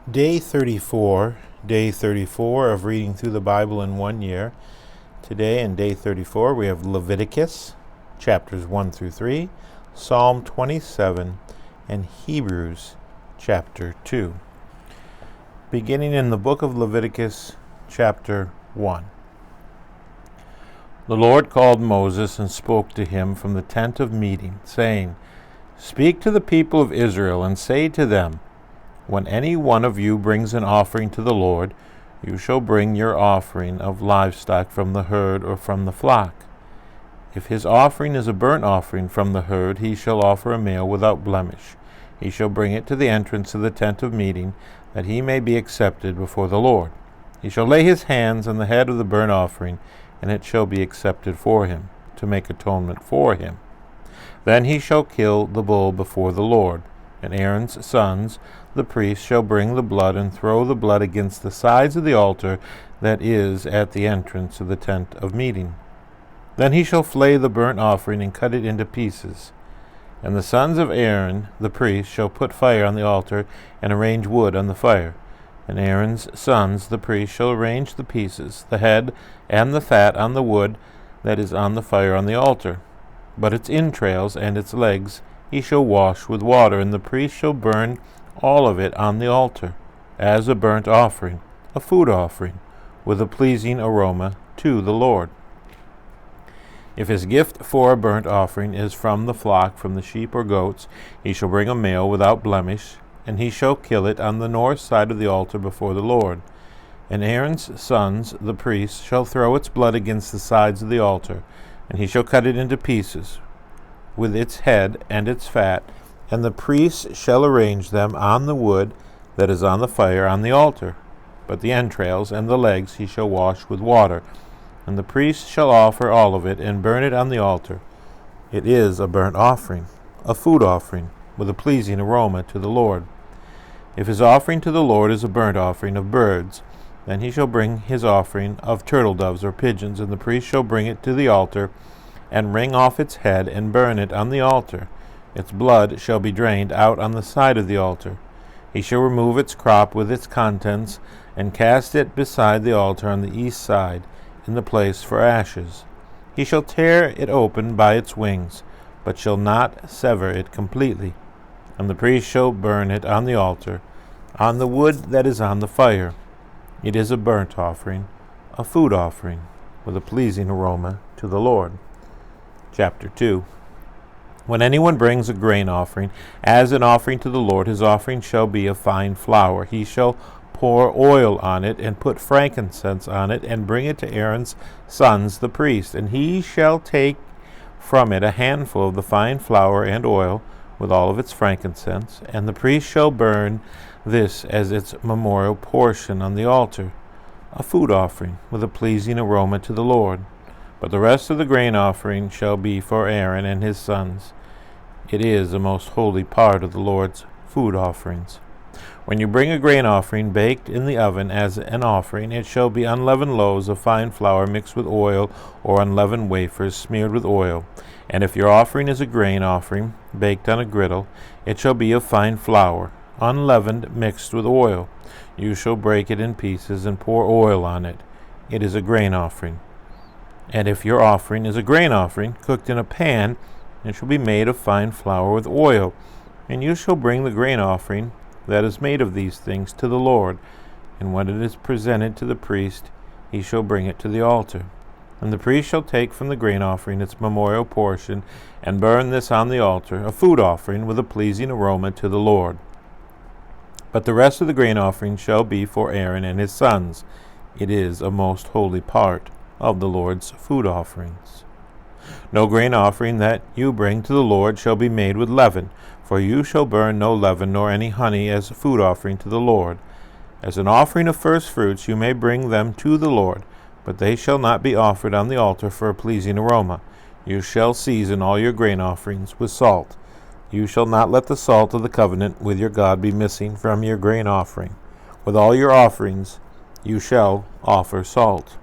Day 34 of reading through the Bible in 1 year. Today in day 34 we have Leviticus, chapters 1 through 3, Psalm 27, and Hebrews, chapter 2. Beginning in the book of Leviticus, chapter 1. The Lord called Moses and spoke to him from the tent of meeting, saying, "Speak to the people of Israel and say to them, when any one of you brings an offering to the Lord, you shall bring your offering of livestock from the herd or from the flock. If his offering is a burnt offering from the herd, he shall offer a male without blemish. He shall bring it to the entrance of the tent of meeting, that he may be accepted before the Lord. He shall lay his hands on the head of the burnt offering, and it shall be accepted for him, to make atonement for him. Then he shall kill the bull before the Lord, and Aaron's sons, the priests, shall bring the blood and throw the blood against the sides of the altar that is at the entrance of the tent of meeting. Then he shall flay the burnt offering and cut it into pieces. And the sons of Aaron, the priest, shall put fire on the altar and arrange wood on the fire. And Aaron's sons, the priests, shall arrange the pieces, the head and the fat on the wood that is on the fire on the altar. But its entrails and its legs he shall wash with water, and the priest shall burn all of it on the altar, as a burnt offering, a food offering, with a pleasing aroma to the Lord. If his gift for a burnt offering is from the flock, from the sheep or goats, he shall bring a male without blemish, and he shall kill it on the north side of the altar before the Lord. And Aaron's sons, the priests, shall throw its blood against the sides of the altar, and he shall cut it into pieces, with its head and its fat, and the priests shall arrange them on the wood that is on the fire on the altar. But the entrails and the legs he shall wash with water, and the priest shall offer all of it and burn it on the altar. It is a burnt offering, a food offering, with a pleasing aroma to the Lord. If his offering to the Lord is a burnt offering of birds, then he shall bring his offering of turtle doves or pigeons, and the priest shall bring it to the altar, and wring off its head, and burn it on the altar. Its blood shall be drained out on the side of the altar. He shall remove its crop with its contents, and cast it beside the altar on the east side, in the place for ashes. He shall tear it open by its wings, but shall not sever it completely. And the priest shall burn it on the altar, on the wood that is on the fire. It is a burnt offering, a food offering, with a pleasing aroma to the Lord. Chapter 2. When anyone brings a grain offering as an offering to the Lord, his offering shall be of fine flour. He shall pour oil on it, and put frankincense on it, and bring it to Aaron's sons the priest. And he shall take from it a handful of the fine flour and oil, with all of its frankincense, and the priest shall burn this as its memorial portion on the altar, a food offering, with a pleasing aroma to the Lord. But the rest of the grain offering shall be for Aaron and his sons. It is a most holy part of the Lord's food offerings. When you bring a grain offering baked in the oven as an offering, it shall be unleavened loaves of fine flour mixed with oil, or unleavened wafers smeared with oil. And if your offering is a grain offering baked on a griddle, it shall be of fine flour, unleavened, mixed with oil. You shall break it in pieces and pour oil on it. It is a grain offering. And if your offering is a grain offering cooked in a pan, it shall be made of fine flour with oil. And you shall bring the grain offering that is made of these things to the Lord. And when it is presented to the priest, he shall bring it to the altar. And the priest shall take from the grain offering its memorial portion, and burn this on the altar, a food offering with a pleasing aroma to the Lord. But the rest of the grain offering shall be for Aaron and his sons. It is a most holy part of the Lord's food offerings. No grain offering that you bring to the Lord shall be made with leaven, for you shall burn no leaven nor any honey as a food offering to the Lord. As an offering of first fruits you may bring them to the Lord, but they shall not be offered on the altar for a pleasing aroma. You shall season all your grain offerings with salt. You shall not let the salt of the covenant with your God be missing from your grain offering. With all your offerings you shall offer salt.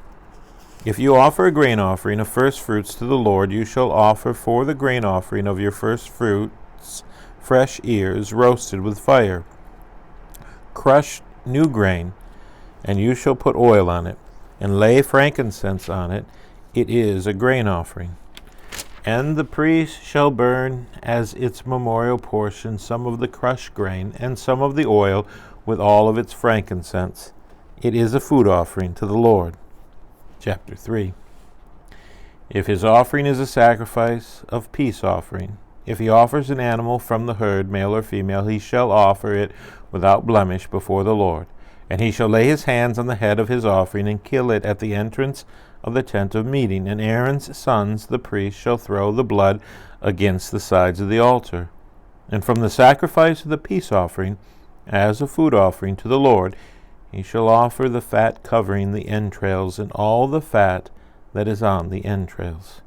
If you offer a grain offering of first fruits to the Lord, you shall offer for the grain offering of your first fruits fresh ears roasted with fire, crushed new grain, and you shall put oil on it, and lay frankincense on it. It is a grain offering. And the priest shall burn as its memorial portion some of the crushed grain, and some of the oil with all of its frankincense. It is a food offering to the Lord. Chapter 3. If his offering is a sacrifice of peace offering, if he offers an animal from the herd, male or female, he shall offer it without blemish before the Lord. And he shall lay his hands on the head of his offering, and kill it at the entrance of the tent of meeting. And Aaron's sons, the priests, shall throw the blood against the sides of the altar. And from the sacrifice of the peace offering, as a food offering to the Lord, he shall offer the fat covering the entrails, and all the fat that is on the entrails,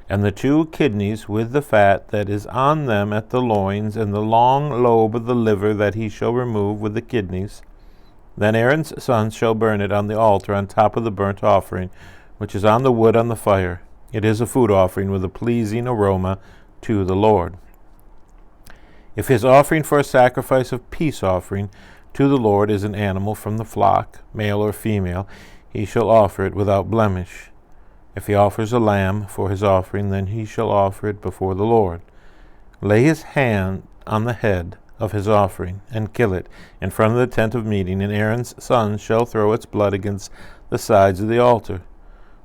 and the 2 kidneys with the fat that is on them at the loins, and the long lobe of the liver that he shall remove with the kidneys. Then Aaron's sons shall burn it on the altar on top of the burnt offering, which is on the wood on the fire. It is a food offering with a pleasing aroma to the Lord. If his offering for a sacrifice of peace offering to the Lord is an animal from the flock, male or female, he shall offer it without blemish. If he offers a lamb for his offering, then he shall offer it before the Lord. Lay his hand on the head of his offering, and kill it in front of the tent of meeting, and Aaron's sons shall throw its blood against the sides of the altar.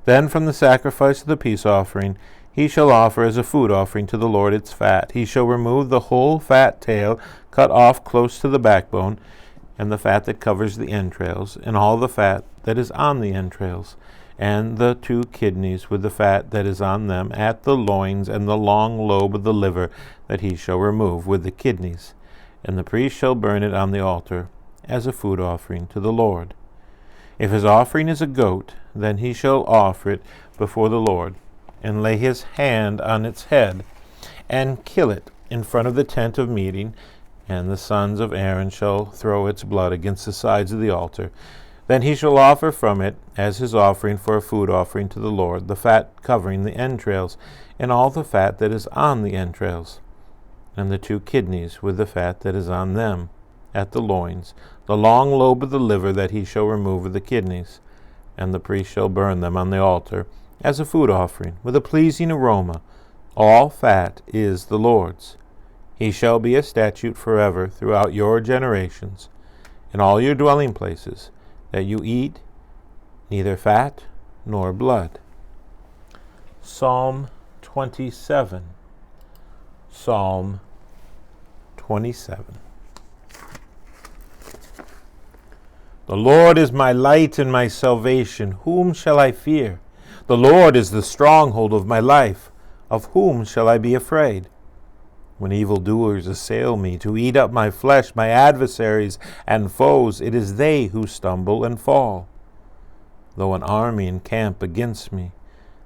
Then from the sacrifice of the peace offering, he shall offer as a food offering to the Lord its fat. He shall remove the whole fat tail, cut off close to the backbone, and the fat that covers the entrails, and all the fat that is on the entrails, and the 2 kidneys with the fat that is on them at the loins, and the long lobe of the liver that he shall remove with the kidneys. And the priest shall burn it on the altar as a food offering to the Lord. If his offering is a goat, then he shall offer it before the Lord, and lay his hand on its head, and kill it in front of the tent of meeting, and the sons of Aaron shall throw its blood against the sides of the altar. Then he shall offer from it, as his offering for a food offering to the Lord, the fat covering the entrails, and all the fat that is on the entrails, and the 2 kidneys with the fat that is on them, at the loins, the long lobe of the liver that he shall remove with the kidneys. And the priest shall burn them on the altar, as a food offering, with a pleasing aroma. All fat is the Lord's. He shall be a statute forever throughout your generations, in all your dwelling places, that you eat neither fat nor blood. Psalm 27. Psalm 27. The Lord is my light and my salvation. Whom shall I fear? The Lord is the stronghold of my life. Of whom shall I be afraid? When evildoers assail me to eat up my flesh, my adversaries and foes, it is they who stumble and fall. Though an army encamp against me,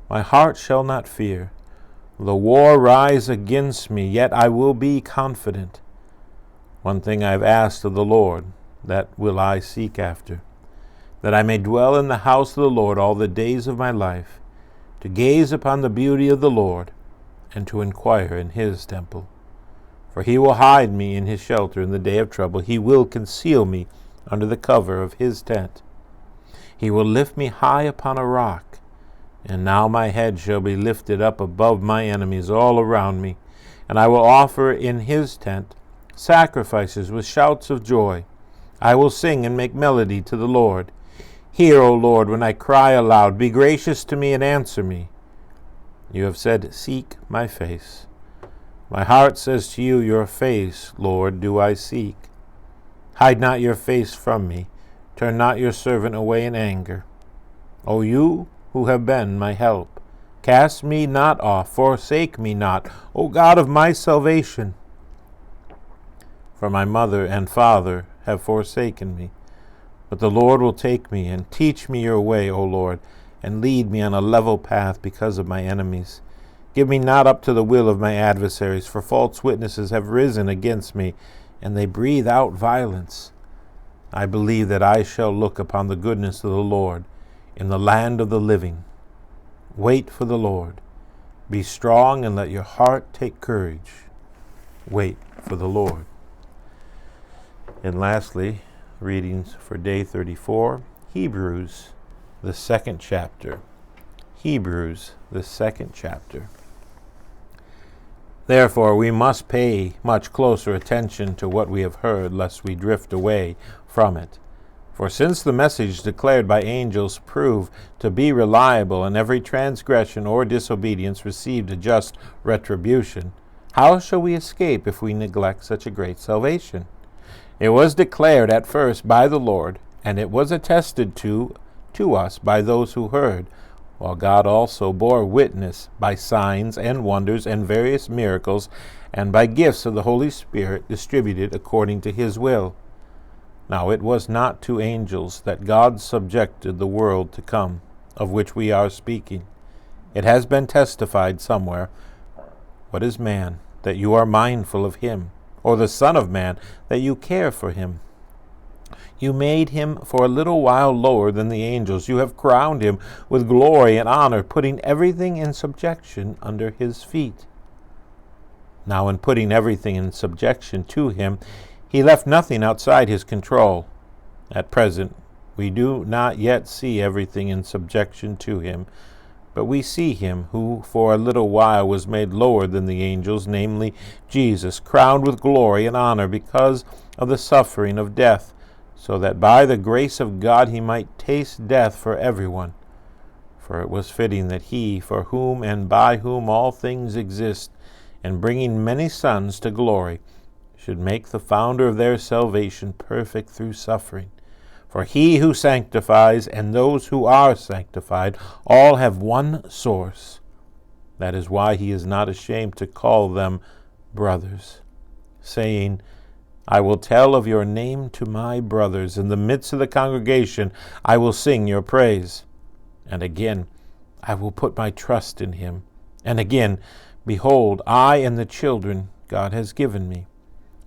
my heart shall not fear. Though war rise against me, yet I will be confident. One thing I have asked of the Lord, that will I seek after, that I may dwell in the house of the Lord all the days of my life, to gaze upon the beauty of the Lord, and to inquire in his temple. For he will hide me in his shelter in the day of trouble. He will conceal me under the cover of his tent. He will lift me high upon a rock. And now my head shall be lifted up above my enemies all around me. And I will offer in his tent sacrifices with shouts of joy. I will sing and make melody to the Lord. Hear, O Lord, when I cry aloud. Be gracious to me and answer me. You have said, seek my face. My heart says to you, your face, Lord, do I seek. Hide not your face from me. Turn not your servant away in anger. O you who have been my help, cast me not off, forsake me not, O God of my salvation. For my mother and father have forsaken me, but the Lord will take me and teach me your way, O Lord, and lead me on a level path because of my enemies. Give me not up to the will of my adversaries, for false witnesses have risen against me, and they breathe out violence. I believe that I shall look upon the goodness of the Lord in the land of the living. Wait for the Lord. Be strong and let your heart take courage. Wait for the Lord. And lastly, readings for day 34, Hebrews, the second chapter. Hebrews, the second chapter. Therefore, we must pay much closer attention to what we have heard, lest we drift away from it. For since the message declared by angels proved to be reliable, and every transgression or disobedience received a just retribution, how shall we escape if we neglect such a great salvation? It was declared at first by the Lord, and it was attested to us by those who heard, while God also bore witness by signs and wonders and various miracles, and by gifts of the Holy Spirit distributed according to his will. Now it was not to angels that God subjected the world to come, of which we are speaking. It has been testified somewhere, what is man, that you are mindful of him, or the Son of Man, that you care for him? You made him for a little while lower than the angels. You have crowned him with glory and honor, putting everything in subjection under his feet. Now in putting everything in subjection to him, he left nothing outside his control. At present, we do not yet see everything in subjection to him, but we see him who for a little while was made lower than the angels, namely Jesus, crowned with glory and honor because of the suffering of death, so that by the grace of God he might taste death for everyone. For it was fitting that he, for whom and by whom all things exist, and bringing many sons to glory, should make the founder of their salvation perfect through suffering. For he who sanctifies and those who are sanctified all have one source. That is why he is not ashamed to call them brothers, saying, I will tell of your name to my brothers. In the midst of the congregation I will sing your praise. And again, I will put my trust in him. And again, behold, I and the children God has given me.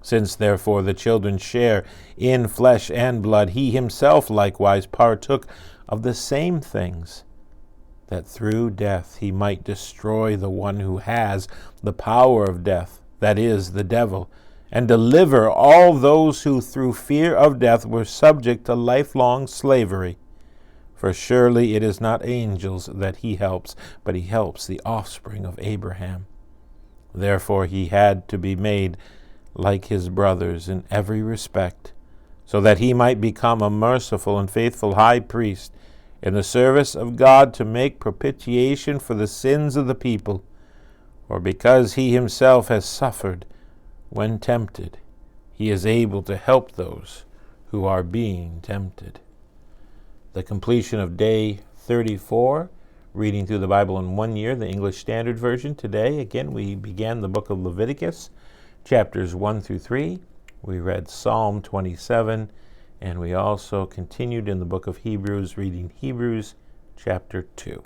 Since therefore the children share in flesh and blood, he himself likewise partook of the same things, that through death he might destroy the one who has the power of death, that is, the devil, and deliver all those who through fear of death were subject to lifelong slavery. For surely it is not angels that he helps, but he helps the offspring of Abraham. Therefore he had to be made like his brothers in every respect, so that he might become a merciful and faithful high priest in the service of God to make propitiation for the sins of the people. For because he himself has suffered when tempted, he is able to help those who are being tempted. The completion of day 34, reading through the Bible in 1 year, the English Standard Version. Today, again, we began the book of Leviticus, chapters 1 through 3. We read Psalm 27, and we also continued in the book of Hebrews, reading Hebrews chapter 2.